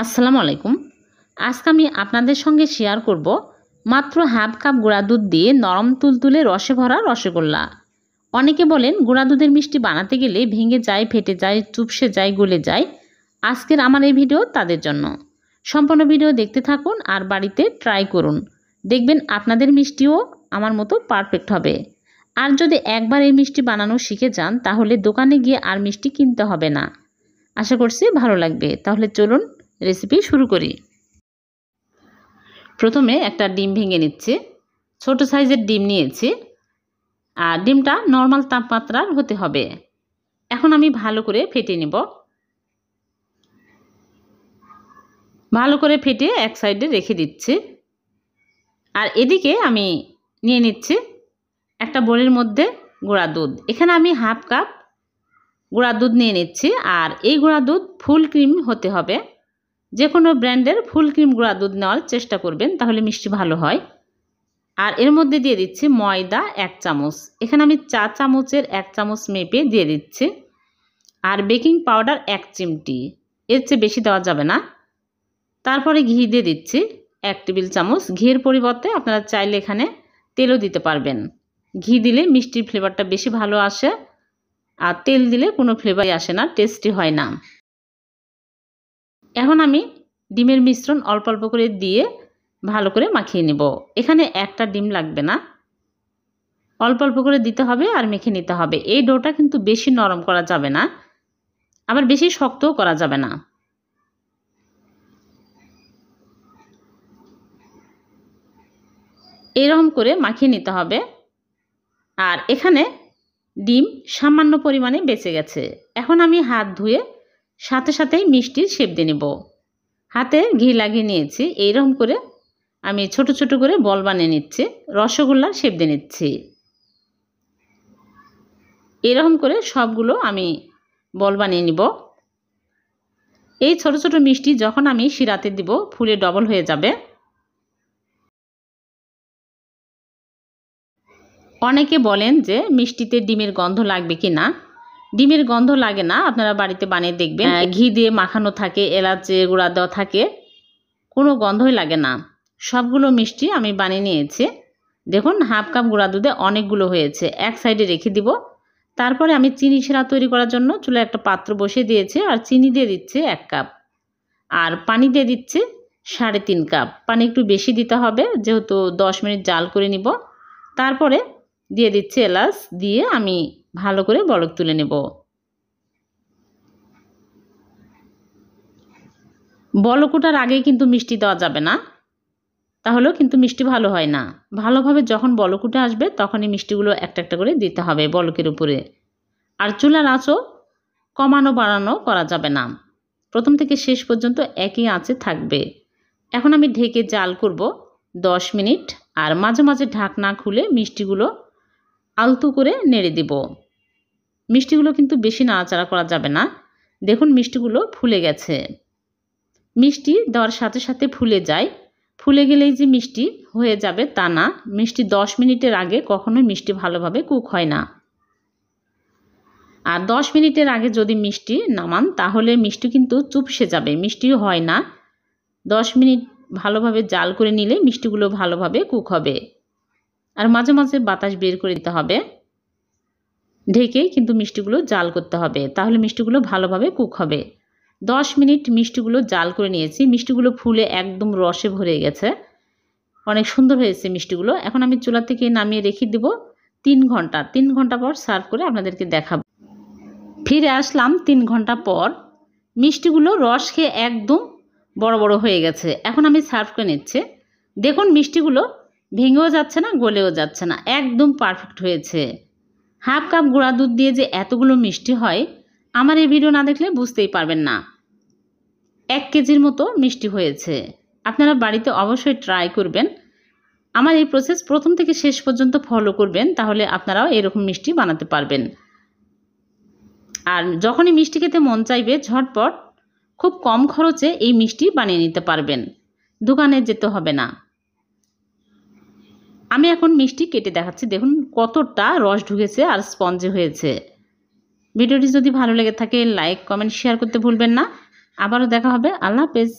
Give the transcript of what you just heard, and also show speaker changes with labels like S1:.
S1: আসসালামু আলাইকুম। আজকে আমি আপনাদের সঙ্গে শেয়ার করব মাত্র হাফ কাপ গুঁড়া দুধ দিয়ে নরম তুলতুলে রসে ভরা রসগোল্লা। অনেকে বলেন গুঁড়া দুধের মিষ্টি বানাতে গেলে ভেঙে যায়, ফেটে যায়, চুপসে যায়, গলে যায়। আজকের আমার এই ভিডিও তাদের জন্য। সম্পূর্ণ ভিডিও দেখতে থাকুন আর বাড়িতে ট্রাই করুন। দেখবেন আপনাদের মিষ্টিও আমার মতো পারফেক্ট হবে। আর যদি একবার এই মিষ্টি বানানো শিখে যান তাহলে দোকানে গিয়ে আর মিষ্টি কিনতে হবে না। আশা করছি ভালো লাগবে। তাহলে চলুন রেসিপি শুরু করি। প্রথমে একটা ডিম ভেঙে নিচ্ছি। ছোট সাইজের ডিম নিয়েছি আর ডিমটা নর্মাল তাপমাত্রার হতে হবে। এখন আমি ভালো করে ফেটে নেব। ভালো করে ফেটে এক সাইডে রেখে দিচ্ছি। আর এদিকে আমি নিয়ে নিচ্ছি একটা বোলের মধ্যে গুঁড়া দুধ। এখানে আমি হাফ কাপ গুঁড়া দুধ নিয়ে নিচ্ছি আর এই গুঁড়া দুধ ফুল ক্রিম হতে হবে। যে কোনো ব্র্যান্ডের ফুল ক্রিম গুঁড়া দুধ নেওয়ার চেষ্টা করবেন, তাহলে মিষ্টি ভালো হয়। আর এর মধ্যে দিয়ে দিচ্ছি ময়দা 1 চামচ। এখানে আমি 4 চামচের 1 চামচ মেপে দিয়ে দিচ্ছি। আর বেকিং পাউডার 1 চিমটি, এর চেয়ে বেশি দেওয়া যাবে না। তারপরে ঘি দিয়ে দিচ্ছি 1 টেবিল চামচ। ঘিয়ের পরিবর্তে আপনারা চাইলে এখানে তেলও দিতে পারবেন। ঘি দিলে মিষ্টির ফ্লেভারটা বেশি ভালো আসে, আর তেল দিলে কোনো ফ্লেভারই আসে না, টেস্টি হয় না। এখন আমি ডিমের মিশ্রণ অল্প অল্প করে দিয়ে ভালো করে মাখিয়ে নেব। এখানে একটা ডিম লাগবে না, অল্প অল্প করে দিতে হবে আর মেখে নিতে হবে। এই ডোটা কিন্তু বেশি নরম করা যাবে না, আবার বেশি শক্তও করা যাবে না। এরকম করে মাখিয়ে নিতে হবে। আর এখানে ডিম সামান্য পরিমাণে বেঁচে গেছে। এখন আমি হাত ধুয়ে সাথে সাথেই মিষ্টির শেপ দিয়ে নেব। হাতে ঘি লাগিয়ে নিয়েছি। এইরকম করে আমি ছোট ছোট করে বল বানিয়ে নিচ্ছি, রসগোল্লার শেপ দিয়ে নিচ্ছি। এরকম করে সবগুলো আমি বল বানিয়ে নিব। এই ছোট ছোট মিষ্টি যখন আমি শিরাতে দিব ফুলে ডবল হয়ে যাবে। অনেকে বলেন যে মিষ্টিতে ডিমের গন্ধ লাগবে কি না। ডিমের গন্ধ লাগে না, আপনারা বাড়িতে বানিয়ে দেখবেন। ঘি দিয়ে মাখানো থাকে, এলাচি গুঁড়া দেওয়া থাকে, কোনো গন্ধই লাগে না। সবগুলো মিষ্টি আমি বানিয়ে নিয়েছি। দেখুন হাফ কাপ গুঁড়া দুধে অনেকগুলো হয়েছে। এক সাইডে রেখে দিব। তারপরে আমি চিনি শিরা তৈরি করার জন্য চুলায় একটা পাত্র বসিয়ে দিয়েছি আর চিনি দিয়ে দিচ্ছি 1 কাপ। আর পানি দিয়ে দিচ্ছি 3.5 কাপ। পানি একটু বেশি দিতে হবে, যেহেতু 10 মিনিট জাল করে নিব। তারপরে দিয়ে দিচ্ছি এলাচ, দিয়ে আমি ভালো করে বলক তুলে নেব। বলক ওঠার আগেই কিন্তু মিষ্টি দেওয়া যাবে না, তাহলেও কিন্তু মিষ্টি ভালো হয় না। ভালোভাবে যখন বলক উঠে আসবে তখনই মিষ্টিগুলো একটা একটা করে দিতে হবে বলকের উপরে। আর চুলার আঁচও কমানো বাড়ানো করা যাবে না, প্রথম থেকে শেষ পর্যন্ত একই আঁচে থাকবে। এখন আমি ঢেকে জাল করব 10 মিনিট। আর মাঝে মাঝে ঢাকনা খুলে মিষ্টিগুলো আলতো করে নেড়ে দিব। মিষ্টিগুলো কিন্তু বেশি নাড়াচাড়া করা যাবে না। দেখুন মিষ্টিগুলো ফুলে গেছে। মিষ্টি দেওয়ার সাথে সাথে ফুলে যায়। ফুলে গেলেই যে মিষ্টি হয়ে যাবে তা না। মিষ্টি 10 মিনিটের আগে কখনোই মিষ্টি ভালোভাবে কুক হয় না। আর 10 মিনিটের আগে যদি মিষ্টি নামান তাহলে মিষ্টি কিন্তু চুপসে যাবে, মিষ্টিও হয় না। 10 মিনিট ভালোভাবে জাল করে নিলে মিষ্টিগুলো ভালোভাবে কুক হবে। আর মাঝে মাঝে বাতাস বের করে দিতে হবে। ঢেকেই কিন্তু মিষ্টিগুলো জাল করতে হবে, তাহলে মিষ্টিগুলো ভালোভাবে কুক হবে। 10 মিনিট মিষ্টিগুলো জাল করে নিয়েছি। মিষ্টিগুলো ফুলে একদম রসে ভরে গেছে, অনেক সুন্দর হয়েছে মিষ্টিগুলো। এখন আমি চুলা থেকে নামিয়ে রেখে দেব 3 ঘন্টা। 3 ঘন্টা পর সার্ভ করে আপনাদেরকে দেখাবো। ফিরে আসলাম 3 ঘন্টা পর। মিষ্টিগুলো রস খেয়ে একদম বড় বড় হয়ে গেছে। এখন আমি সার্ভ করে নিচ্ছি। দেখুন মিষ্টিগুলো ভেঙেও যাচ্ছে না, গলেও যাচ্ছে না, একদম পারফেক্ট হয়েছে। হাফ কাপ গুঁড়া দুধ দিয়ে যে এতগুলো মিষ্টি হয়, আমার এই ভিডিও না দেখলে বুঝতেই পারবেন না। 1 কেজির মতো মিষ্টি হয়েছে। আপনারা বাড়িতে অবশ্যই ট্রাই করবেন। আমার এই প্রসেস প্রথম থেকে শেষ পর্যন্ত ফলো করবেন, তাহলে আপনারাও এরকম মিষ্টি বানাতে পারবেন। আর যখনই মিষ্টি খেতে মন চাইবে ঝটপট খুব কম খরচে এই মিষ্টি বানিয়ে নিতে পারবেন, দোকানে যেতে হবে না। আমি এখন মিষ্টি কেটে দেখাচ্ছি। দেখুন কতটা রস ঢুকেছে আর স্পঞ্জি হয়েছে। ভিডিওটি যদি ভালো লেগে থাকে লাইক, কমেন্ট, শেয়ার করতে ভুলবেন না। আবারও দেখা হবে। আল্লাহ হাফেজ।